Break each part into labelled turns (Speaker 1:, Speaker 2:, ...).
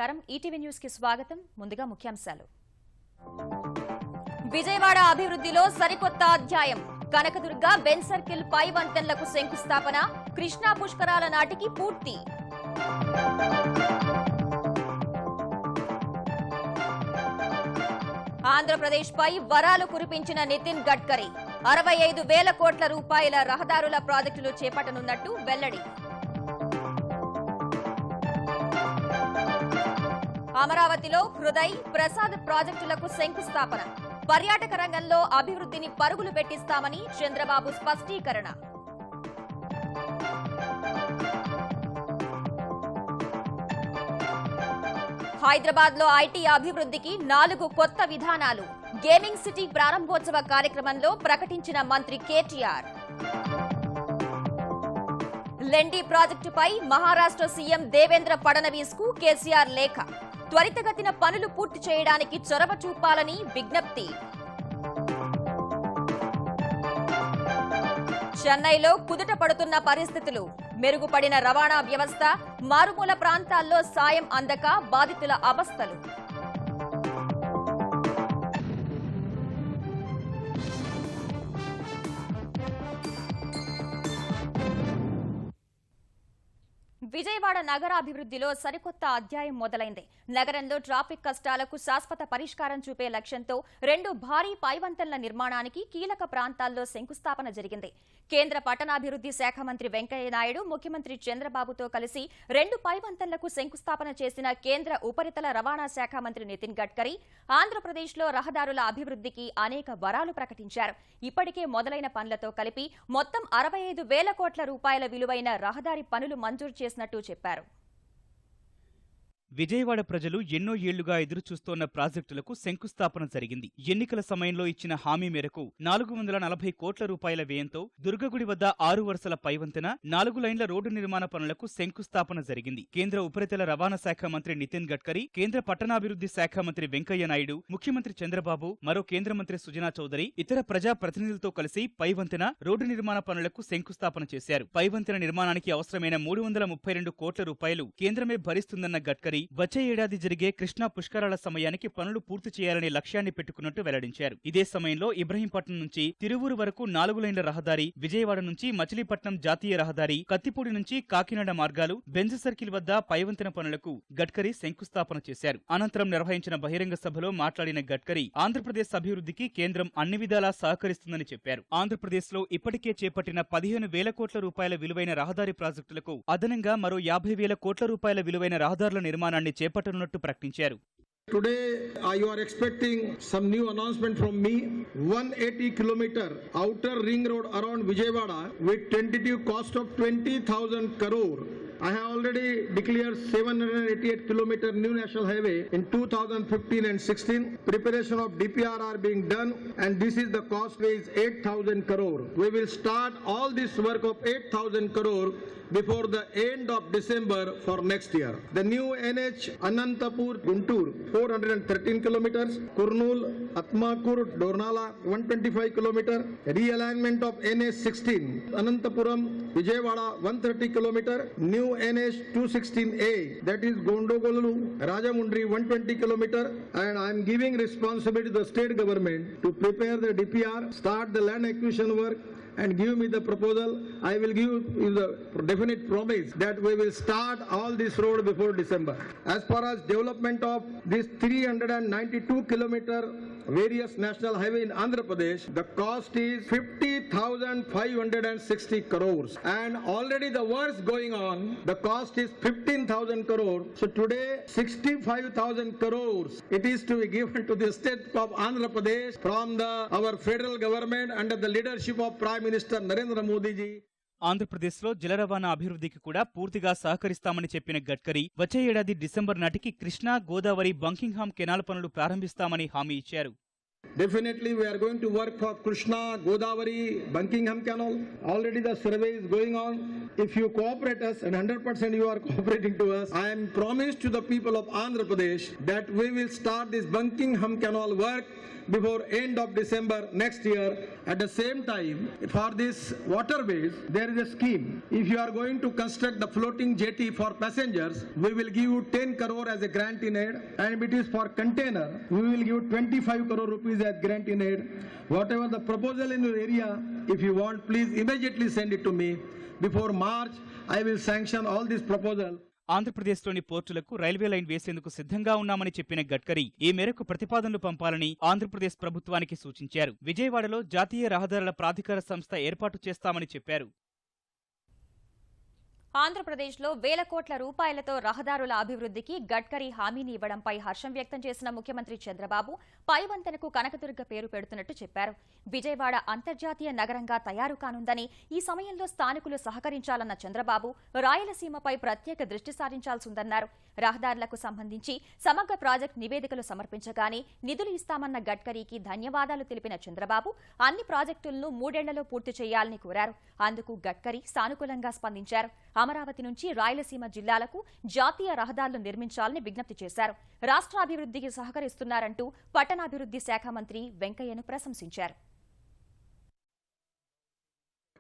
Speaker 1: నమస్కారం ETV news కి స్వాగతం ముందుగా ముఖ్యాంశాలు విజయవాడ అభివృద్ధిలో సరికొత్త అధ్యాయం కనకదుర్గ బెన్ సర్కిల్ పై వంతెనలకు శంకుస్థాపన కృష్ణా పుష్కరాల నాటికి పూర్తి ఆంధ్రప్రదేశ్ పై వరాలు కురిపించిన నితిన్ గడ్కరీ 65,000 కోట్ల రూపాయల రహదారుల ప్రాజెక్టులు చేపట్టనున్నట్టు వెల్లడి అమరావతిలో హృదయ్ ప్రసాద్ ప్రాజెక్టులకు శంకుస్థాపన పర్యాటక రంగంలో అభివృద్ధిని పరుగులు పెట్టిస్తామని చంద్రబాబు స్పష్టీకరణ హైదరాబాద్ లో ఐటీ అభివృద్ధికి 4 కొత్త విధానాలు గేమింగ్ సిటీ ప్రారంభోత్సవ కార్యక్రమంలో ప్రకటించిన మంత్రి కేటీఆర్ లెండి ప్రాజెక్టుపై మహారాష్ట్ర సీఎం దేవేంద్ర ఫడ్నవీస్ కు కేసీఆర్ లేఖ త్వరితగతిన పనులు పూర్తి చేయడానికి చొరవ చూపాలని విజ్ఞప్తి చెన్నైలో కుదుట పడుతున్న పరిస్థితులు మెరుగుపడిన రవాణా వ్యవస్థ మారుమూల ప్రాంతాల్లో సాయం అందక బాధితుల అవస్థలు విజయవాడ నగరాభివృద్ధిలో సరికొత్త అధ్యాయం మొదలైంది. నగరంలో ట్రాఫిక్ కష్టాలకు శాశ్వత పరిష్కారం చూపే లక్ష్యంతో 2 భారీ పైవంతెనల నిర్మాణానికి కీలక ప్రాంతాల్లో శంకుస్థాపన జరిగింది. కేంద్ర పట్టణాభివృద్ధి శాఖ మంత్రి వెంకయ్య నాయుడు ముఖ్యమంత్రి చంద్రబాబుతో కలిసి 2 పైవంతెనలకు శంకుస్థాపన చేసిన కేంద్ర ఉపరితల రవాణా శాఖ మంత్రి నితిన్ గడ్కరీ ఆంధ్రప్రదేశ్లో రహదారుల అభివృద్ధికి అనేక వరాలు ప్రకటించారు. ఇప్పటికే మొదలైన పనులతో కలిపి మొత్తం 65,000 కోట్ల రూపాయల విలువైన రహదారి పనులు మంజూరు చేసినట్టు చెప్పారు.
Speaker 2: విజయవాడ ప్రజలు ఎన్నో ఏళ్లుగా ఎదురుచూస్తోన్న ప్రాజెక్టులకు శంకుస్థాపన జరిగింది. ఎన్నికల సమయంలో ఇచ్చిన హామీ మేరకు 440 కోట్ల రూపాయల వ్యయంతో దుర్గగుడి వద్ద 6 వరుసల పైవంతెన 4 లైన్ల రోడ్డు నిర్మాణ పనులకు శంకుస్థాపన జరిగింది. కేంద్ర ఉపరితల రవాణా శాఖ మంత్రి నితిన్ గడ్కరీ, కేంద్ర పట్టణాభివృద్ధి శాఖ మంత్రి వెంకయ్య నాయుడు, ముఖ్యమంత్రి చంద్రబాబు, మరో కేంద్ర మంత్రి సుజనా చౌదరి ఇతర ప్రజా ప్రతినిధులతో కలిసి పైవంతెన రోడ్డు నిర్మాణ పనులకు శంకుస్థాపన చేశారు. పైవంతెన నిర్మాణానికి అవసరమైన 332 కోట్ల రూపాయలు కేంద్రమే భరిస్తుందన్న గడ్కరీ వచ్చే ఏడాది జరిగే కృష్ణా పుష్కరాల సమయానికి పనులు పూర్తి చేయాలనే లక్ష్యాన్ని పెట్టుకున్నట్టు వెల్లడించారు. ఇదే సమయంలో ఇబ్రహీంపట్నం నుంచి తిరువూరు వరకు 4 లైన్ల రహదారి, విజయవాడ నుంచి మచిలీపట్నం జాతీయ రహదారి, కత్తిపూడి నుంచి కాకినాడ మార్గాలు, బెంజ్ సర్కిల్ వద్ద పైవంతెన పనులకు గడ్కరీ శంకుస్థాపన చేశారు. అనంతరం నిర్వహించిన బహిరంగ సభలో మాట్లాడిన గడ్కరీ ఆంధ్రప్రదేశ్ అభివృద్ధికి కేంద్రం అన్ని విధాలా సహకరిస్తుందని చెప్పారు. ఆంధ్రప్రదేశ్ లో ఇప్పటికే చేపట్టిన 15,000 కోట్ల రూపాయల విలువైన రహదారి ప్రాజెక్టులకు అదనంగా మరో 50,000 కోట్ల రూపాయల విలువైన రహదారుల నిర్మాణాన్ని చేపట్టనున్నట్టు ప్రకటించారు.
Speaker 3: Today, you are expecting some new announcement from me. 180 kilometer outer ring road around Vijayawada with tentative cost of 20,000 crore. I have already declared 788 kilometer new national highway in 2015 and 16. Preparation of DPR are being done and this is the cost is 8,000 crore. We will start all this work of 8,000 crore before the end of December for next year. The new NH Anantapur Guntur 413 kilometers, Kurnool Atmakur Dornala 125 kilometer, realignment of NH 16 Anantapuram Vijayawada 130 kilometer, new NH 216A that is Gondogolu Rajamundri 120 kilometer, and I am giving responsibility to the state government to prepare the DPR, start the land acquisition work and give me the proposal. I will give you the definite promise that we will start all this road before December. As far as development of this 392 kilometer various national highway in Andhra Pradesh, the cost is 50,560 crores and already the work going on, the cost is 15,000 crore. So today 65,000 crores it is to be given to the state of Andhra Pradesh from our federal government under the leadership of Prime Minister Narendra Modi ji.
Speaker 2: ఆంధ్రప్రదేశ్లో జల రవాణా అభివృద్ధికి కూడా పూర్తిగా సహకరిస్తామని చెప్పిన గడ్కరీ వచ్చే ఏడాది December నాటికి కృష్ణా, గోదావరి, బంకింగ్హామ్ కెనాల్ పనులు ప్రారంభిస్తామని హామీ ఇచ్చారు.
Speaker 3: Definitely, we are going to work for Krishna, Godavari, Buckingham Canal. Already the survey is going on. If you cooperate us, and 100% you are cooperating to us, I am promised to the people of Andhra Pradesh that we will start this Buckingham Canal work before end of December next year. At the same time, for this waterways, there is a scheme. If you are going to construct the floating jetty for passengers, we will give you 10 crore as a grant in aid, and if it is for container, we will give 25 crore rupees as grant in aid. Whatever the proposal in your area, if you want, please immediately send it to me. Before March, I will sanction all this proposal.
Speaker 2: ఆంధ్రప్రదేశ్లోని పోర్టులకు railway line వేసేందుకు సిద్ధంగా ఉన్నామని చెప్పిన గడ్కరీ ఈ మేరకు ప్రతిపాదనలు పంపాలని ఆంధ్రప్రదేశ్ ప్రభుత్వానికి సూచించారు. విజయవాడలో జాతీయ రహదారుల ప్రాధికార సంస్థ ఏర్పాటు చేస్తామని చెప్పారు.
Speaker 1: ఆంధ్రప్రదేశ్లో వేల కోట్ల రూపాయలతో రహదారుల అభివృద్ధికి గడ్కరీ హామీని ఇవ్వడంపై హర్షం వ్యక్తం చేసిన ముఖ్యమంత్రి చంద్రబాబు పైవంతెనకు కనకదుర్గ పేరు పెడుతున్నట్టు చెప్పారు. విజయవాడ అంతర్జాతీయ నగరంగా తయారు కానుందని, ఈ సమయంలో స్థానికులు సహకరించాలన్న చంద్రబాబు రాయలసీమపై ప్రత్యేక దృష్టి సారించాల్సిందన్నారు. రహదారులకు సంబంధించి సమగ్ర ప్రాజెక్టు నివేదికలు సమర్పించగానే నిధులు ఇస్తామన్న గడ్కరీకి ధన్యవాదాలు తెలిపిన చంద్రబాబు అన్ని ప్రాజెక్టులను 3 ఏళ్లలో పూర్తి చేయాలని కోరారు. అందుకు గడ్కరీ సానుకూలంగా స్పందించారు. అమరావతి నుంచి రాయలసీమ జిల్లాలకు జాతీయ రహదారులు నిర్మించాలని విజ్ఞప్తి చేశారు. రాష్ట్రాభివృద్ధికి సహకరిస్తున్నారంటూ పట్టణాభివృద్ధి శాఖ మంత్రి వెంకయ్యను ప్రశంసించారు.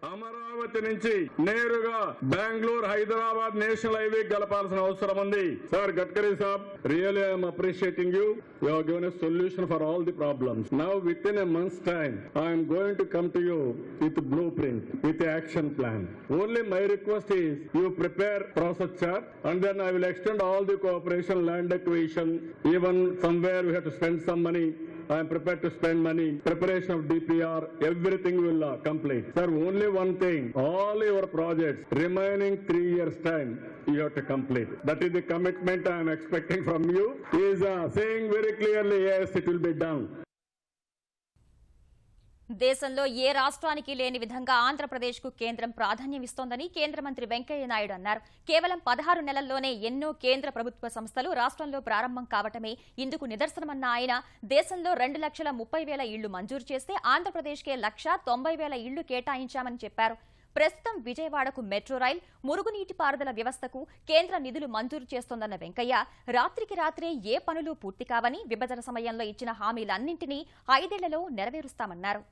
Speaker 4: అమరావతి నుంచి నేరుగా బెంగళూరు, హైదరాబాద్ నేషనల్ హైవే గలపాల్సిన అవసరం ఉంది. Sir Gadkari Saab, really I'm appreciating you. You have given a solution for all the problems. Now within a month's time, I am going to come to you with a blueprint, with an action plan. Only my request is you prepare process chart, and then I will extend all the cooperation, land acquisition, even somewhere we have to spend some money. I am prepared to spend money. Preparation of DPR, everything will complete. Sir, only one thing, all your projects remaining 3 years time, you have to complete. That is the commitment I am expecting from you. He is saying very clearly, yes, it will be done.
Speaker 1: దేశంలో ఏ రాష్ట్రానికి లేని విధంగా ఆంధ్రప్రదేశ్కు కేంద్రం ప్రాధాన్యమిస్తోందని కేంద్ర మంత్రి వెంకయ్య నాయుడు అన్నారు. కేవలం 16 నెలల్లోనే ఎన్నో కేంద్ర ప్రభుత్వ సంస్థలు రాష్ట్రంలో ప్రారంభం కావటమే ఇందుకు నిదర్శనమన్న ఆయన, దేశంలో 2,30,000 ఇళ్లు మంజూరు చేస్తే ఆంధ్రప్రదేశ్కే 1,90,000 ఇళ్లు కేటాయించామని చెప్పారు. ప్రస్తుతం విజయవాడకు మెట్రో రైల్, మురుగునీటిపారుదల వ్యవస్థకు కేంద్ర నిధులు మంజూరు చేస్తోందన్న వెంకయ్య, రాత్రికి రాత్రే ఏ పనులు పూర్తి కావని, విభజన సమయంలో ఇచ్చిన హామీలన్నింటినీ 5 ఏళ్లలో నెరవేరుస్తామన్నారు.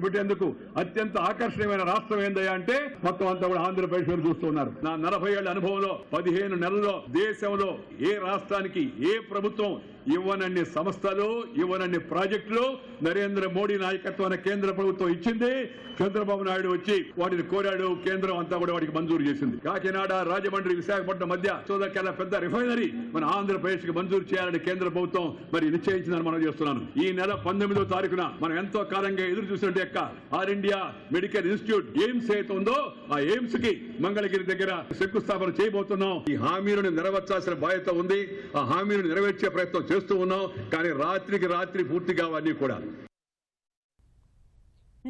Speaker 4: పెట్టేందుకు అత్యంత ఆకర్షణీయమైన రాష్ట్రం ఏందయ్యా అంటే మొత్తం అంతా కూడా ఆంధ్రప్రదేశ్ చూస్తున్నారు. నా 40 ఏళ్ల అనుభవంలో 15 నెలల్లో దేశంలో ఏ రాష్ట్రానికి ఏ ప్రభుత్వం ఇవ్వనన్ని సంస్థలు, ఇవ్వనన్ని ప్రాజెక్టులు నరేంద్ర మోడీ నాయకత్వాన్ని కేంద్ర ప్రభుత్వం ఇచ్చింది. చంద్రబాబు నాయుడు వచ్చి వాటిని కోరాడు, కేంద్రం అంతా కూడా వాటికి మంజూరు చేసింది. కాకినాడ, రాజమండ్రి, విశాఖపట్నం మధ్య చూదకెళ్ళ పెద్ద రిఫైనరీ మన ఆంధ్రప్రదేశ్ కి మంజూరు చేయాలని కేంద్ర ప్రభుత్వం మరి నిశ్చయించిందని మనం చేస్తున్నాను. ఈ నెల 19వ తారీఖున మనం ఎంతో కాలంగా ఎదురు చూసినట్టు యొక్క all India medical institute AIIMS ఏదైతే ఉందో ఆ ఎయిమ్స్ కి మంగళగిరి దగ్గర శంకుస్థాపన చేయబోతున్నాం. ఈ హామీలను నెరవేర్చాల్సిన బాధ్యత ఉంది. ఆ హామీలను నెరవేర్చే ప్రయత్నం చేస్తూ ఉన్నాం. కానీ రాత్రికి రాత్రి పూర్తి కావన్నీ కూడా.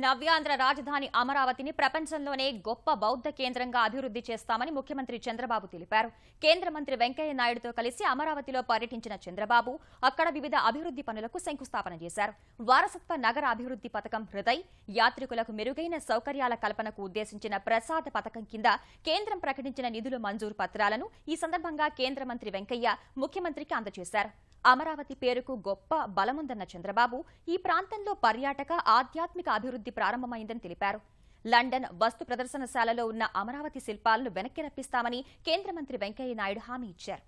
Speaker 1: నవ్యాంధ్ర రాజధాని అమరావతిని ప్రపంచంలోనే గొప్ప బౌద్ధ కేంద్రంగా అభివృద్ధి చేస్తామని ముఖ్యమంత్రి చంద్రబాబు తెలిపారు. కేంద్ర మంత్రి వెంకయ్య నాయుడుతో కలిసి అమరావతిలో పర్యటించిన చంద్రబాబు అక్కడ వివిధ అభివృద్ధి పనులకు శంకుస్థాపన చేశారు. వారసత్వ నగర అభివృద్ధి పథకం హృదయ్, యాత్రికులకు మెరుగైన సౌకర్యాల కల్పనకు ఉద్దేశించిన ప్రసాద పథకం కింద కేంద్రం ప్రకటించిన నిధుల మంజూరు పత్రాలను ఈ సందర్భంగా కేంద్ర మంత్రి వెంకయ్య ముఖ్యమంత్రికి అందజేశారు. అమరావతి పేరుకు గొప్ప బలముందన్న చంద్రబాబు ఈ ప్రాంతంలో పర్యాటక, ఆధ్యాత్మిక అభివృద్ధి ప్రారంభమైందని తెలిపారు. లండన్ వస్తు ప్రదర్శనశాలలో ఉన్న అమరావతి శిల్పాలను వెనక్కి రప్పిస్తామని కేంద్ర మంత్రి వెంకయ్య నాయుడు హామీ ఇచ్చారు.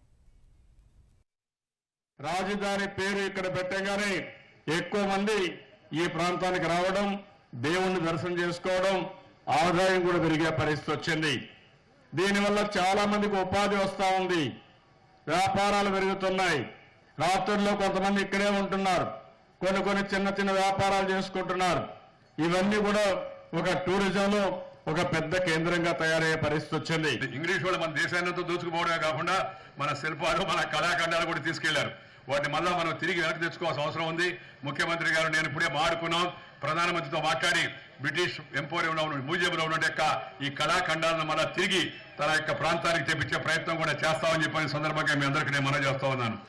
Speaker 5: రాజధాని పేరు ఇక్కడ పెట్టగానే ఎక్కువ మంది ఈ ప్రాంతానికి రావడం, దేవుణ్ణి దర్శనం చేసుకోవడం, ఆదాయం కూడా పెరిగే పరిస్థితి వచ్చింది. దీనివల్ల చాలా మందికి ఉపాధి వస్తా ఉంది, వ్యాపారాలు పెరుగుతున్నాయి. రాత్రుల్లో కొంతమంది ఇక్కడే ఉంటున్నారు, కొన్ని చిన్న చిన్న వ్యాపారాలు చేసుకుంటున్నారు. ఇవన్నీ కూడా ఒక టూరిజంలో ఒక పెద్ద కేంద్రంగా తయారయ్యే పరిస్థితి వచ్చింది.
Speaker 6: ఇంగ్లీష్ వాళ్ళు మన దేశాన్ని దోచుకుపోవడమే కాకుండా మన శిల్పాలు, మన కళాఖండాలు కూడా తీసుకెళ్లారు. వాటిని మళ్ళా మనం తిరిగి వెనక్కి తెచ్చుకోవాల్సిన అవసరం ఉంది. ముఖ్యమంత్రి గారు నేను ఇప్పుడే మాట్లాడుకున్నాం, ప్రధానమంత్రితో మాట్లాడి బ్రిటిష్ ఎంపోరియంలో ఉన్న మ్యూజియంలో ఉన్న ఈ కళాఖండాలను మళ్ళా తిరిగి తన యొక్క ప్రాంతానికి తెప్పించే ప్రయత్నం కూడా చేస్తామని చెప్పిన సందర్భంగా మీ అందరికీ నేను మనవి చేస్తా ఉన్నాను.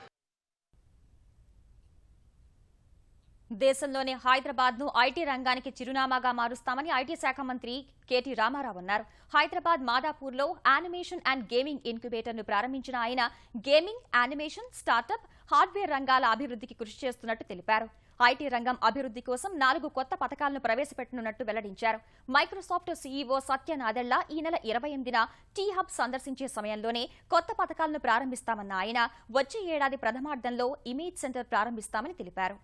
Speaker 1: దేశంలోనే హైదరాబాద్ ను ఐటీ రంగానికి చిరునామాగా మారుస్తామని ఐటీ శాఖ మంత్రి కేటీ రామారావు అన్నారు. Hyderabad మాదాపూర్లో animation and gaming incubator ను ప్రారంభించిన ఆయన గేమింగ్, యానిమేషన్, స్టార్టప్, హార్డ్వేర్ రంగాల అభివృద్ధికి కృషి చేస్తున్నట్టు తెలిపారు. ఐటీ రంగం అభివృద్ధి కోసం 4 కొత్త పథకాలను ప్రవేశపెట్టనున్నట్టు వెల్లడించారు. మైక్రోసాఫ్ట్ సీఈఓ సత్య నాదెళ్ల ఈ నెల 28న టీ హబ్ సందర్శించే సమయంలోనే కొత్త పథకాలను ప్రారంభిస్తామన్న ఆయన వచ్చే ఏడాది ప్రథమార్థంలో ఇమేజ్ సెంటర్ ప్రారంభిస్తామని తెలిపారు.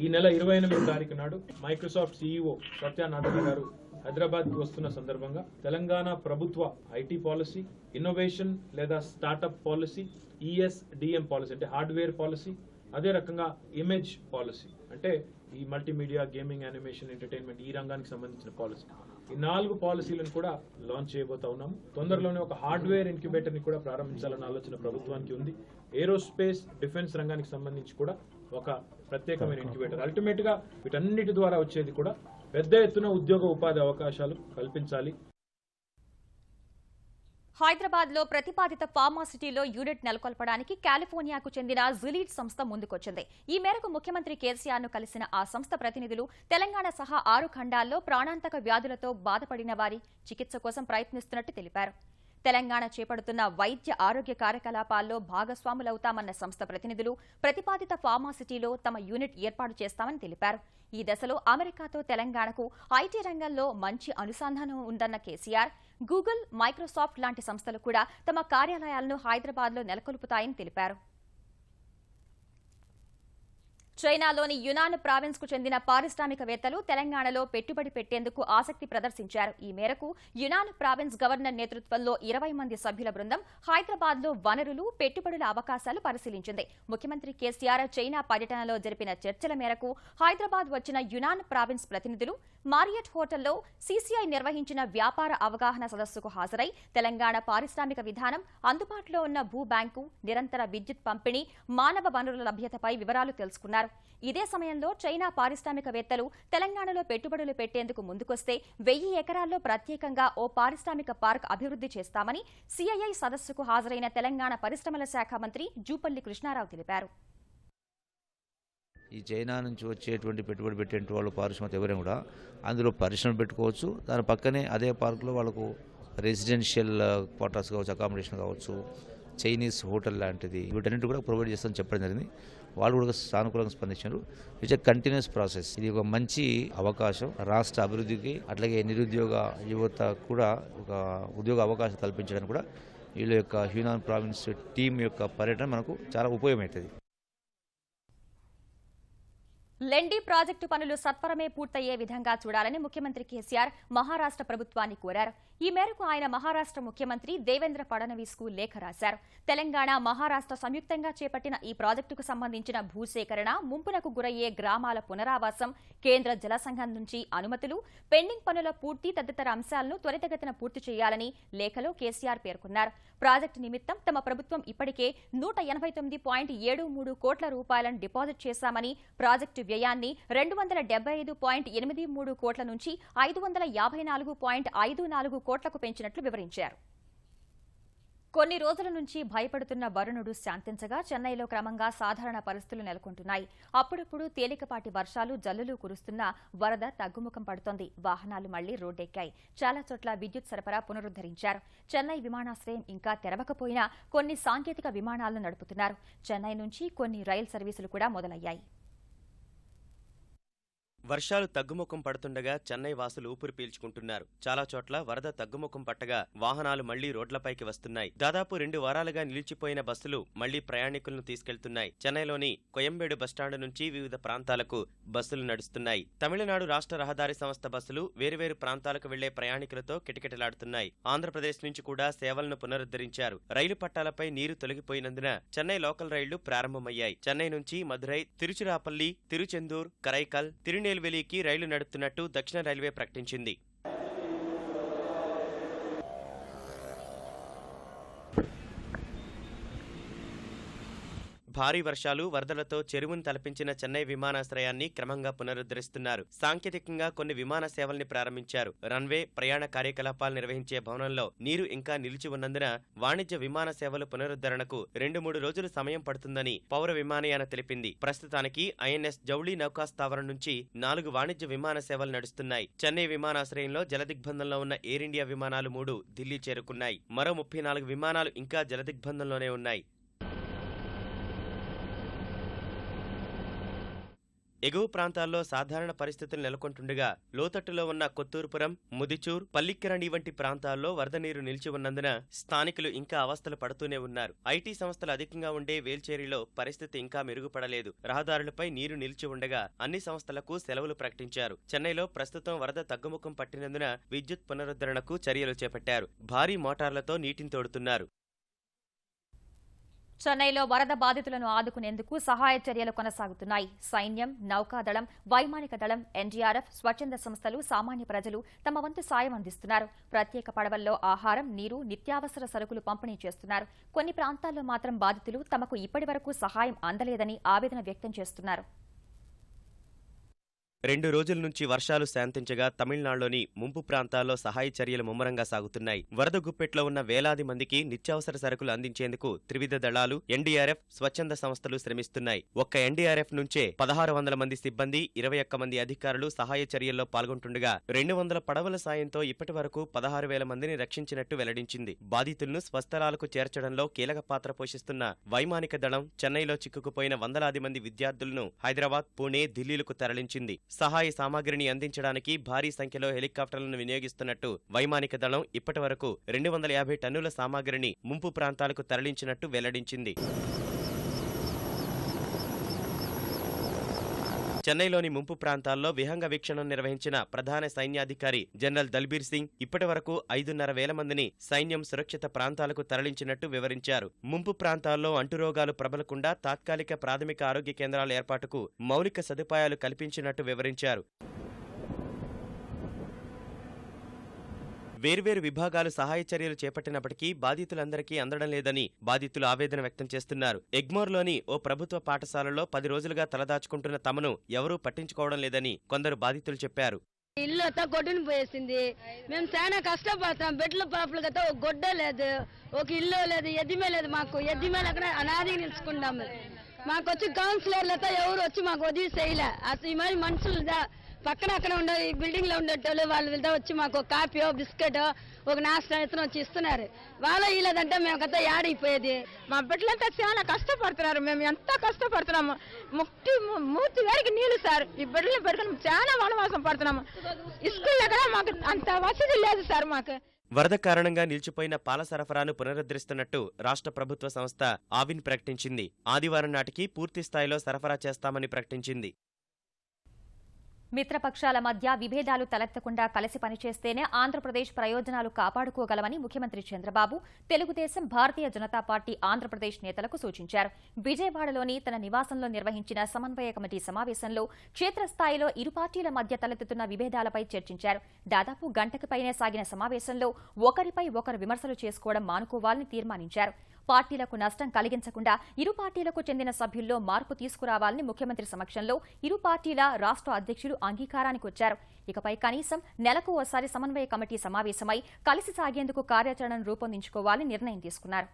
Speaker 7: ఈ నెల 28వ తారీఖు నాడు మైక్రోసాఫ్ట్ సీఈఓ సత్య నాదెళ్ల గారు హైదరాబాద్కి వస్తున్న సందర్భంగా తెలంగాణ ప్రభుత్వ ఐటీ పాలసీ, ఇన్నోవేషన్ లేదా స్టార్టప్ పాలసీ, ఈఎస్డిఎం పాలసీ అంటే హార్డ్వేర్ పాలసీ, అదే రకంగా ఇమేజ్ పాలసీ అంటే ఈ మల్టీమీడియా, గేమింగ్, యానిమేషన్, ఎంటర్టైన్మెంట్ ఈ రంగానికి సంబంధించిన పాలసీ, ఈ 4 పాలసీలను కూడా లాంచ్ చేయబోతా ఉన్నాము. తొందరలోనే ఒక హార్డ్వేర్ ఇంక్యుబేటర్ ని కూడా ప్రారంభించాలన్న ఆలోచన ప్రభుత్వానికి ఉంది. ఏరోస్పేస్, డిఫెన్స్ రంగానికి సంబంధించి కూడా ఒక ప్రత్యేకమైన ఇంక్యుబేటర్. అల్టిమేట్ గా వీటన్నిటి ద్వారా వచ్చేది కూడా పెద్ద ఎత్తున ఉద్యోగ ఉపాధి అవకాశాలు కల్పించాలి.
Speaker 1: హైదరాబాద్ లో ప్రతిపాదిత ఫార్మాసిటీలో యూనిట్ నెలకొల్పడానికి కాలిఫోర్నియాకు చెందిన జులీడ్ సంస్థ ముందుకొచ్చింది. ఈ మేరకు ముఖ్యమంత్రి కేసీఆర్ ను కలిసిన ఆ సంస్థ ప్రతినిధులు తెలంగాణ సహా 6 ఖండాల్లో ప్రాణాంతక వ్యాధులతో బాధపడిన వారి చికిత్స కోసం ప్రయత్నిస్తున్నట్టు తెలిపారు. తెలంగాణ చేపడుతున్న వైద్య ఆరోగ్య కార్యకలాపాల్లో భాగస్వాములవుతామన్న సంస్థ ప్రతినిధులు ప్రతిపాదిత ఫార్మాసిటీలో తమ యూనిట్ ఏర్పాటు చేస్తామని తెలిపారు. ఈ దశలో అమెరికాతో తెలంగాణకు ఐటీ రంగంలో మంచి అనుసంధానం ఉందన్న కేసీఆర్ గూగుల్, మైక్రోసాఫ్ట్ లాంటి సంస్థలు కూడా తమ కార్యాలయాలను హైదరాబాద్లో నెలకొల్పుతాయని తెలిపారు. చైనాలోని యునాన్ ప్రావిన్స్ కు చెందిన పారిశ్రామికవేత్తలు తెలంగాణలో పెట్టుబడి పెట్టేందుకు ఆసక్తి ప్రదర్శించారు. ఈ మేరకు యునాన్ ప్రావిన్స్ గవర్నర్ నేతృత్వంలో 20 మంది సభ్యుల బృందం హైదరాబాద్ లో వనరులు, పెట్టుబడుల అవకాశాలు పరిశీలించింది. ముఖ్యమంత్రి కేసీఆర్ చైనా పర్యటనలో జరిపిన చర్చల మేరకు హైదరాబాద్ వచ్చిన యునాన్ ప్రావిన్స్ ప్రతినిధులు మారియట్ హోటల్లో సీసీఐ నిర్వహించిన వ్యాపార అవగాహన సదస్సుకు హాజరై తెలంగాణ పారిశ్రామిక విధానం, అందుబాటులో ఉన్న భూ బ్యాంకు, నిరంతర విద్యుత్ పంపిణీ, మానవ వనరుల లభ్యతపై వివరాలు తెలుసుకున్నారు. ఇదే సమయంలో చైనా పారిశ్రామికవేత్తలు తెలంగాణలో పెట్టుబడులు పెట్టేందుకు ముందుకొస్తే 1000 ఎకరాల్లో ప్రత్యేకంగా ఓ పారిశ్రామిక పార్క్ అభివృద్ధి చేస్తామని సీఐఐ సదస్సుకు హాజరైన తెలంగాణ పరిశ్రమల శాఖ మంత్రి జూపల్లి కృష్ణారావు తెలిపారు.
Speaker 8: ఈ చైనా నుంచి వచ్చేటువంటి పెట్టుబడి పెట్టే వాళ్ళు పారిశ్రామిక ఎవరైనా కూడా అందులో పరిశ్రమ పెట్టుకోవచ్చు. దాని పక్కనే అదే పార్కులో వాళ్ళకు రెసిడెన్షియల్ క్వార్టర్స్ కావచ్చు, అకామిడేషన్ కావచ్చు, చైనీస్ హోటల్ లాంటిది వీటన్నిటి కూడా ప్రొవైడ్ చేస్తామని చెప్పడం జరిగింది. వాళ్ళు కూడా సానుకూలంగా స్పందించారు. It's a continuous process. ఇది ఒక మంచి అవకాశం రాష్ట్ర అభివృద్ధికి, అట్లాగే నిరుద్యోగ యువత కూడా ఒక ఉద్యోగ అవకాశం కల్పించడానికి కూడా వీళ్ళ యొక్క హ్యూనాన్ ప్రావిన్స్ టీం యొక్క పర్యటన మనకు చాలా ఉపయోగమవుతుంది.
Speaker 1: లెండి ప్రాజెక్టు పనులు సత్వరమే పూర్తయ్యే విధంగా చూడాలని ముఖ్యమంత్రి కేసీఆర్ మహారాష్ట్ర ప్రభుత్వాన్ని కోరారు. ఈ మేరకు ఆయన మహారాష్ట్ర ముఖ్యమంత్రి దేవేంద్ర ఫడ్నవీస్ కు లేఖ రాశారు. తెలంగాణ, మహారాష్ట్ర సంయుక్తంగా చేపట్టిన ఈ ప్రాజెక్టుకు సంబంధించిన భూసేకరణ, ముంపునకు గురయ్యే గ్రామాల పునరావాసం, కేంద్ర జలసంఘం నుంచి అనుమతులు, పెండింగ్ పనుల పూర్తి తదితర అంశాలను త్వరితగతిన పూర్తి చేయాలని లేఖలో కేసీఆర్ పేర్కొన్నారు. ప్రాజెక్టు నిమిత్తం తమ ప్రభుత్వం ఇప్పటికే 189.73 కోట్ల రూపాయలను డిపాజిట్ చేశామని, ప్రాజెక్టు వ్యయాన్ని 275.83 కోట్ల నుంచి 554.54 కోట్లకు పెంచినట్లు వివరించారు. కొన్ని రోజుల నుంచి భయపడుతున్న వరుణుడు శాంతించగా చెన్నైలో క్రమంగా సాధారణ పరిస్థితులు నెలకొంటున్నాయి. అప్పుడప్పుడు తేలికపాటి వర్షాలు, జల్లులు కురుస్తున్నా వరద తగ్గుముఖం పడుతోంది. వాహనాలు మళ్లీ రోడ్డెక్కాయి. చాలా చోట్ల విద్యుత్ సరఫరా పునరుద్దరించారు. చెన్నై విమానాశ్రయం ఇంకా తెరవకపోయినా కొన్ని సాంకేతిక విమానాలను నడుపుతున్నారు. చెన్నై నుంచి కొన్ని రైలు సర్వీసులు కూడా మొదలయ్యాయి.
Speaker 9: వర్షాలు తగ్గుముఖం పడుతుండగా చెన్నై వాసులు ఊపిరి పీల్చుకుంటున్నారు. చాలా చోట్ల వరద తగ్గుముఖం పట్టగా వాహనాలు మళ్లీ రోడ్లపైకి వస్తున్నాయి. దాదాపు 2 వారాలుగా నిలిచిపోయిన బస్సులు మళ్లీ ప్రయాణికులను తీసుకెళ్తున్నాయి. చెన్నైలోని కోయంబేడు బస్టాండు నుంచి వివిధ ప్రాంతాలకు బస్సులు నడుస్తున్నాయి. తమిళనాడు రాష్ట్ర రహదారి సంస్థ బస్సులు వేరువేరు ప్రాంతాలకు వెళ్లే ప్రయాణికులతో కిటకిటలాడుతున్నాయి. ఆంధ్రప్రదేశ్ నుంచి కూడా సేవలను పునరుద్ధరించారు. రైలు పట్టాలపై నీరు తొలగిపోయినందున చెన్నై లోకల్ రైళ్లు ప్రారంభమయ్యాయి. చెన్నై నుంచి మదురై, తిరుచిరాపల్లి, తిరుచెందూర్, కరైకల్, తిరునెల్వేలికి రైలు నడుపుతున్నట్టు దక్షిణ రైల్వే ప్రకటించింది. భారీ వర్షాలు వరదలతో చెరువును తలపించిన చెన్నై విమానాశ్రయాన్ని క్రమంగా పునరుద్ధరిస్తున్నారు. సాంకేతికంగా కొన్ని విమాన సేవల్ని ప్రారంభించారు. రన్వే, ప్రయాణ కార్యకలాపాలు నిర్వహించే భవనంలో నీరు ఇంకా నిలిచి ఉన్నందున వాణిజ్య విమాన సేవల పునరుద్ధరణకు 2-3 రోజులు సమయం పడుతుందని పౌర విమానయాన తెలిపింది. ప్రస్తుతానికి ఐఎన్ఎస్ జౌళి నౌకాస్థావరం నుంచి 4 వాణిజ్య విమాన సేవలు నడుస్తున్నాయి. చెన్నై విమానాశ్రయంలో జలదిగ్బంధంలో ఉన్న ఎయిర్ ఇండియా విమానాలు 3 ఢిల్లీ చేరుకున్నాయి. మరో 34 విమానాలు ఇంకా జలదిగ్బంధంలోనే ఉన్నాయి. ఎగువ ప్రాంతాల్లో సాధారణ పరిస్థితులు నెలకొంటుండగా లోతట్టులో ఉన్న కొత్తూరుపురం, ముదిచూర్, పల్లిక్కిరణి వంటి ప్రాంతాల్లో వరద నీరు నిలిచి ఉన్నందున స్థానికులు ఇంకా అవస్థలు పడుతూనే ఉన్నారు. ఐటీ సంస్థలు అధికంగా ఉండే వేల్చేరిలో పరిస్థితి ఇంకా మెరుగుపడలేదు. రహదారులపై నీరు నిలిచి ఉండగా అన్ని సంస్థలకు సెలవులు ప్రకటించారు. చెన్నైలో ప్రస్తుతం వరద తగ్గుముఖం పట్టినందున విద్యుత్ పునరుద్ధరణకు చర్యలు చేపట్టారు. భారీ మోటార్లతో నీటిని తోడుతున్నారు.
Speaker 1: చెన్నైలో వరద బాధితులను ఆదుకునేందుకు సహాయ చర్యలు కొనసాగుతున్నాయి. సైన్యం, నౌకాదళం, వైమానిక దళం, ఎన్డీఆర్ఎఫ్, స్వచ్ఛంద సంస్థలు, సామాన్య ప్రజలు తమ వంతు సాయం అందిస్తున్నారు. ప్రత్యేక పడవల్లో ఆహారం, నీరు, నిత్యావసర సరుకులు పంపిణీ చేస్తున్నారు. కొన్ని ప్రాంతాల్లో మాత్రం బాధితులు తమకు ఇప్పటివరకు సహాయం అందలేదని ఆవేదన వ్యక్తం చేస్తున్నారు.
Speaker 9: 2 రోజుల నుంచి వర్షాలు శాంతించగా తమిళనాడులోని ముంపు ప్రాంతాల్లో సహాయ చర్యలు ముమ్మరంగా సాగుతున్నాయి. వరద గుప్పెట్లో ఉన్న వేలాది మందికి నిత్యావసర సరుకులు అందించేందుకు త్రివిధ దళాలు, ఎన్డీఆర్ఎఫ్, స్వచ్ఛంద సంస్థలు శ్రమిస్తున్నాయి. ఒక్క ఎన్డీఆర్ఎఫ్ నుంచే 1600 మంది సిబ్బంది, 21 మంది అధికారులు సహాయ చర్యల్లో పాల్గొంటుండగా 200 పడవల సాయంతో ఇప్పటి వరకు 16,000 మందిని రక్షించినట్టు వెల్లడించింది. బాధితులను స్వస్థలాలకు చేర్చడంలో కీలక పాత్ర పోషిస్తున్న వైమానిక దళం చెన్నైలో చిక్కుకుపోయిన వందలాది మంది విద్యార్థులను హైదరాబాద్, పుణె, ఢిల్లీలకు తరలించింది. సహాయ సామాగ్రిని అందించడానికి భారీ సంఖ్యలో హెలికాప్టర్లను వినియోగిస్తున్నట్టు వైమానిక దళం ఇప్పటి వరకు 250 టన్నుల సామాగ్రిని ముంపు ప్రాంతాలకు తరలించినట్టు వెల్లడించింది. చెన్నైలోని ముంపు ప్రాంతాల్లో విహంగ వీక్షణం నిర్వహించిన ప్రధాన సైన్యాధికారి జనరల్ దల్బీర్ సింగ్ ఇప్పటి వరకు 5,500 మందిని సైన్యం సురక్షిత ప్రాంతాలకు తరలించినట్టు వివరించారు. ముంపు ప్రాంతాల్లో అంటురోగాలు ప్రబలకుండా తాత్కాలిక ప్రాథమిక ఆరోగ్య కేంద్రాల ఏర్పాటుకు మౌలిక సదుపాయాలు కల్పించినట్టు వివరించారు. వేర్వేరు విభాగాలు సహాయ చర్యలు చేపట్టినప్పటికీ బాధితులందరికీ అందడం లేదని బాధితులు ఆవేదన వ్యక్తం చేస్తున్నారు. ఎగ్మోర్లోని ఓ ప్రభుత్వ పాఠశాలలో 10 రోజులుగా తలదాచుకుంటున్న తమను ఎవరూ పట్టించుకోవడం లేదని కొందరు బాధితులు చెప్పారు.
Speaker 10: ఇల్లు అంతా కొట్టుని పోయేసింది. మేము చాలా కష్టపడతాం. బెడ్ల పాపలకైతే ఒక గొడ్డ లేదు, ఒక ఇల్లు లేదు, ఎద్దిమే లేదు. మాకు ఎద్దిమేలు అక్కడ అనాదిగా నిలుచుకుంటాము. మాకు వచ్చి కౌన్సిలర్లతో ఎవరు వచ్చి మాకు వదిలి చేయలే. అసలు ఈ మరి మనుషులు పక్కన అక్కడ ఉండే ఈ బిల్డింగ్ లో ఉండేటోళ్ళు వాళ్ళు వీళ్ళతో వచ్చి మాకు కాఫీయో బిస్కెటో ఒక నాశనం వచ్చి ఇస్తున్నారు. వాళ్ళు ఇలాదంటే మేము కథ యాడైపోయేది. మా బిడ్డలంతా చాలా కష్టపడుతున్నారు. మేము ఎంత కష్టపడుతున్నాము. మూర్తి గారికి నీళ్లు సార్, ఈ బిడ్డలు పెట్టుకుని చాలా వనవాసం పడుతున్నాము. స్కూల్ దగ్గర మాకు అంత వసతి లేదు సార్. మాకు
Speaker 9: వరద కారణంగా నిలిచిపోయిన పాల సరఫరాను పునరుద్ధరిస్తున్నట్టు రాష్ట్ర ప్రభుత్వ సంస్థ ఆవిన్ ప్రకటించింది. ఆదివారం నాటికి పూర్తి స్థాయిలో సరఫరా చేస్తామని ప్రకటించింది.
Speaker 1: మిత్రపక్షాల మధ్య విభేదాలు తలెత్తకుండా కలిసి పనిచేస్తేనే ఆంధ్రప్రదేశ్ ప్రయోజనాలు కాపాడుకోగలమని ముఖ్యమంత్రి చంద్రబాబు తెలుగుదేశం, భారతీయ జనతా పార్టీ ఆంధ్రప్రదేశ్ నేతలకు సూచించారు. విజయవాడలోని తన నివాసంలో నిర్వహించిన సమన్వయ కమిటీ సమావేశంలో క్షేత్రస్థాయిలో ఇరు పార్టీల మధ్య తలెత్తుతున్న విభేదాలపై చర్చించారు. దాదాపు గంటకు పైనే సాగిన సమావేశంలో ఒకరిపై ఒకరు విమర్శలు చేసుకోవడం మానుకోవాలని తీర్మానించారు. పార్టీలకు నష్టం కలిగించకుండా ఇరు పార్టీలకు చెందిన సభ్యుల్లో మార్పు తీసుకురావాలని ముఖ్యమంత్రి సమక్షంలో ఇరు పార్టీల రాష్ట్ర అధ్యక్షులు అంగీకారానికి వచ్చారు. ఇకపై కనీసం నెలకు ఓసారి సమన్వయ కమిటీ సమావేశమై కలిసి సాగేందుకు కార్యాచరణను రూపొందించుకోవాలని నిర్ణయం తీసుకున్నారు.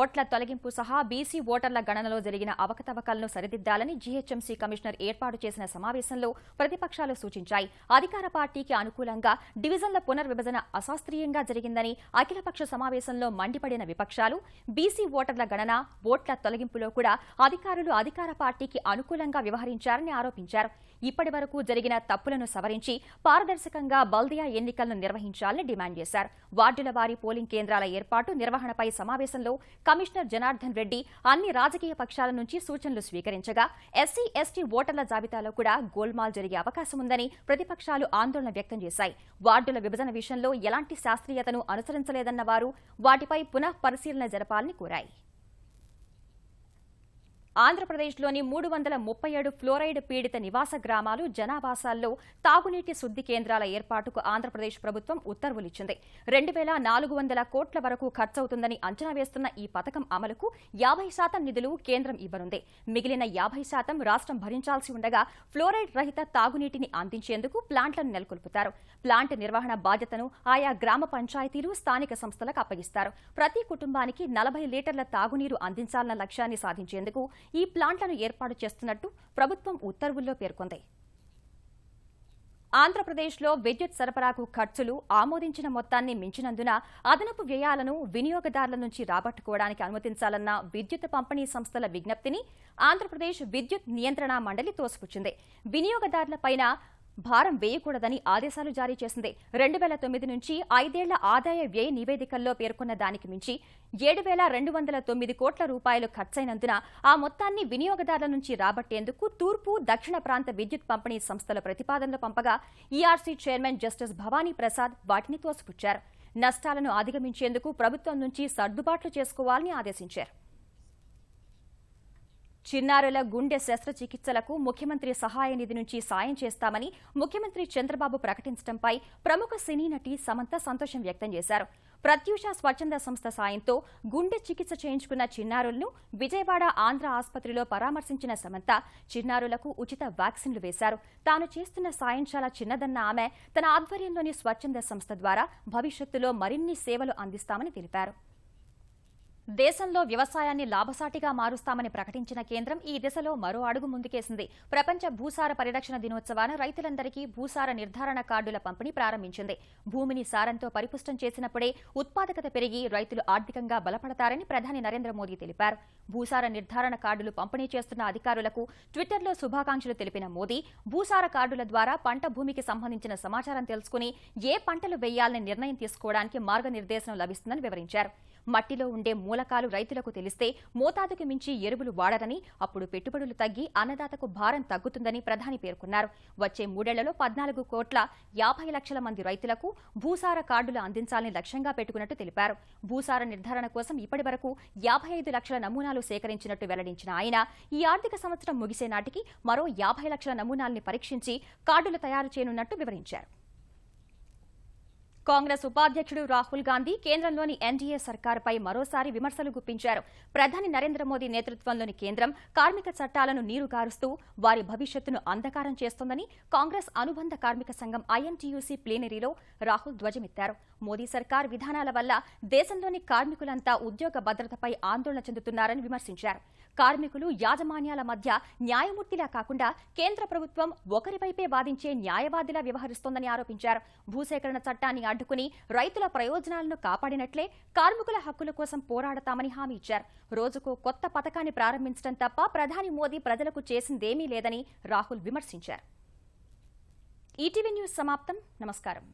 Speaker 1: ఓట్ల తొలగింపు సహా బీసీ ఓటర్ల గణనలో జరిగిన అవకతవకలను సరిదిద్దాలని జీహెచ్ఎంసీ కమిషనర్ ఏర్పాటు చేసిన సమావేశంలో ప్రతిపక్షాలు సూచించాయి. అధికార పార్టీకి అనుకూలంగా డివిజన్ల పునర్విభజన అశాస్త్రీయంగా జరిగిందని అఖిలపక్ష సమావేశంలో మండిపడిన విపక్షాలు బీసీ ఓటర్ల గణన, ఓట్ల తొలగింపులో కూడా అధికారులు అధికార పార్టీకి అనుకూలంగా వ్యవహరించారని ఆరోపించారు. ఇప్పటి వరకు జరిగిన తప్పులను సవరించి పారదర్శకంగా బల్దియా ఎన్నికలను నిర్వహించాలని డిమాండ్ చేశారు. వార్డుల వారీ పోలింగ్ కేంద్రాల ఏర్పాటు, నిర్వహణపై సమావేశంలో కమిషనర్ జనార్దన్ రెడ్డి అన్ని రాజకీయ పక్షాల నుంచి సూచనలు స్వీకరించగా ఎస్సీ, ఎస్టీ ఓటర్ల జాబితాలో కూడా గోల్మాల్ జరిగే అవకాశం ఉందని ప్రతిపక్షాలు ఆందోళన వ్యక్తం చేశాయి. వార్డుల విభజన విషయంలో ఎలాంటి శాస్త్రీయతను అనుసరించలేదన్న వారు వాటిపై పునః పరిశీలన జరపాలని కోరాయి. ఆంధ్రప్రదేశ్లోని 337 ఫ్లోరైడ్ పీడిత నివాస గ్రామాలు జనావాసాల్లో తాగునీటి శుద్ధి కేంద్రాల ఏర్పాటుకు ఆంధ్రప్రదేశ్ ప్రభుత్వం ఉత్తర్వులిచ్చింది. 2400 కోట్ల వరకు ఖర్చవుతుందని అంచనా వేస్తున్న ఈ పథకం అమలుకు 50% నిధులు కేంద్రం ఇవ్వనుంది. మిగిలిన 50% రాష్ట్రం భరించాల్సి ఉండగా ఫ్లోరైడ్ రహిత తాగునీటిని అందించేందుకు ప్లాంట్లను నెలకొల్పుతారు. ప్లాంట్ నిర్వహణ బాధ్యతను ఆయా గ్రామ పంచాయతీలు, స్థానిక సంస్థలకు అప్పగిస్తారు. ప్రతి కుటుంబానికి 40 లీటర్ల తాగునీరు అందించాలన్న లక్ష్యాన్ని సాధించేందుకు ఈ ప్లాంట్లను ఏర్పాటు చేస్తున్నట్టు ప్రభుత్వం ఉత్తర్వుల్లో పేర్కొంది. ఆంధ్రప్రదేశ్లో విద్యుత్ సరఫరాకు ఖర్చులు ఆమోదించిన మొత్తాన్ని మించినందున అదనపు వ్యయాలను వినియోగదారుల నుంచి రాబట్టుకోవడానికి అనుమతించాలన్న విద్యుత్ పంపిణీ సంస్థల విజ్ఞప్తిని ఆంధ్రప్రదేశ్ విద్యుత్ నియంత్రణ మండలి తోసిపుచ్చింది. వినియోగదారులపైన భారం వేయకూడదని ఆదేశాలు జారీ చేసింది. 2009 నుంచి 5 ఏళ్ల ఆదాయ వ్యయ నివేదికల్లో పేర్కొన్న దానికి మించి 7,209 కోట్ల రూపాయలు ఖర్చైనందున ఆ మొత్తాన్ని వినియోగదారుల నుంచి రాబట్టేందుకు తూర్పు, దక్షిణ ప్రాంత విద్యుత్ పంపిణీ సంస్థల ప్రతిపాదనలు పంపగా ERC chairman justice Bhavani Prasad వాటిని తోసిపుచ్చారు. నష్టాలను అధిగమించేందుకు ప్రభుత్వం నుంచి సర్దుబాట్లు చేసుకోవాలని ఆదేశించారు. చిన్నారుల గుండె శస్త్రచికిత్సలకు ముఖ్యమంత్రి సహాయ నిధి నుంచి సాయం చేస్తామని ముఖ్యమంత్రి చంద్రబాబు ప్రకటించడంపై ప్రముఖ సినీ నటి సమంత సంతోషం వ్యక్తం చేశారు. ప్రత్యూష స్వచ్ఛంద సంస్థ సాయంతో గుండె చికిత్స చేయించుకున్న చిన్నారులను విజయవాడ ఆంధ్ర ఆసుపత్రిలో పరామర్శించిన సమంత చిన్నారులకు ఉచిత వ్యాక్సిన్లు వేశారు. తాను చేస్తున్న సాయం చాలా చిన్నదన్న ఆమె తన ఆధ్వర్యంలోని స్వచ్ఛంద సంస్థ ద్వారా భవిష్యత్తులో మరిన్ని సేవలు అందిస్తామని తెలిపారు. దేశంలో వ్యవసాయాన్ని లాభసాటిగా మారుస్తామని ప్రకటించిన కేంద్రం ఈ దిశలో మరో అడుగు ముందుకేసింది. ప్రపంచ భూసార పరిరక్షణ దినోత్సవాన రైతులందరికీ భూసార నిర్ధారణ కార్డుల పంపిణీ ప్రారంభించింది. భూమిని సారంతో పరిపుష్టం చేసినప్పుడే ఉత్పాదకత పెరిగి రైతులు ఆర్థికంగా బలపడతారని ప్రధాని నరేంద్ర మోదీ తెలిపారు. భూసార నిర్ధారణ కార్డులు పంపిణీ చేస్తున్న అధికారులకు ట్విట్టర్లో శుభాకాంక్షలు తెలిపిన మోదీ భూసార కార్డుల ద్వారా పంట భూమికి సంబంధించిన సమాచారం తెలుసుకుని ఏ పంటలు వేయాలని నిర్ణయం తీసుకోవడానికి మార్గనిర్దేశం లభిస్తుందని వివరించారు. మట్టిలో ఉండే మూలకాలు రైతులకు తెలిస్తే మోతాదుకు మించి ఎరువులు వాడరని, అప్పుడు పెట్టుబడులు తగ్గి అన్నదాతకు భారం తగ్గుతుందని ప్రధాని పేర్కొన్నారు. వచ్చే 3 ఏళ్లలో 14,50,00,000 మంది రైతులకు భూసార కార్డులు అందించాలని లక్ష్యంగా పెట్టుకున్నట్టు తెలిపారు. భూసార నిర్ధారణ కోసం ఇప్పటి వరకు 55 లక్షల నమూనాలు సేకరించినట్టు వెల్లడించిన ఆయన ఈ ఆర్థిక సంవత్సరం ముగిసే నాటికి మరో 50 లక్షల నమూనాల్ని పరీక్షించి కార్డులు తయారు చేయనున్నట్టు వివరించారు. కాంగ్రెస్ ఉపాధ్యక్షుడు రాహుల్ గాంధీ కేంద్రంలోని ఎన్డీఏ సర్కారుపై మరోసారి విమర్శలు గుప్పించారు. ప్రధాని నరేంద్ర మోదీ నేతృత్వంలోని కేంద్రం కార్మిక చట్టాలను నీరుగారుస్తూ వారి భవిష్యత్తును అంధకారం చేస్తోందని కాంగ్రెస్ అనుబంధ కార్మిక సంఘం ఐఎన్టీయూసీ ప్లీనరీలో రాహుల్ ధ్వజమెత్తారు. మోదీ సర్కార్ విధానాల వల్ల దేశంలోని కార్మికులంతా ఉద్యోగ భద్రతపై ఆందోళన చెందుతున్నారని విమర్శించారు. కార్మికులు, యాజమాన్యాల మధ్య న్యాయమూర్తిలా కాకుండా కేంద్ర ప్రభుత్వం ఒకరివైపే వాదించే న్యాయవాదిలా వ్యవహరిస్తోందని ఆరోపించారు. భూసేకరణ చట్టాన్ని అడ్డుకుని రైతుల ప్రయోజనాలను కాపాడినట్లే కార్మికుల హక్కుల కోసం పోరాడతామని హామీ ఇచ్చారు. రోజుకో కొత్త పథకాన్ని ప్రారంభించడం తప్ప ప్రధాని మోదీ ప్రజలకు చేసిందేమీ లేదని రాహుల్ విమర్శించారు. ఈటీవీ న్యూస్ సమాప్తం. నమస్కారం.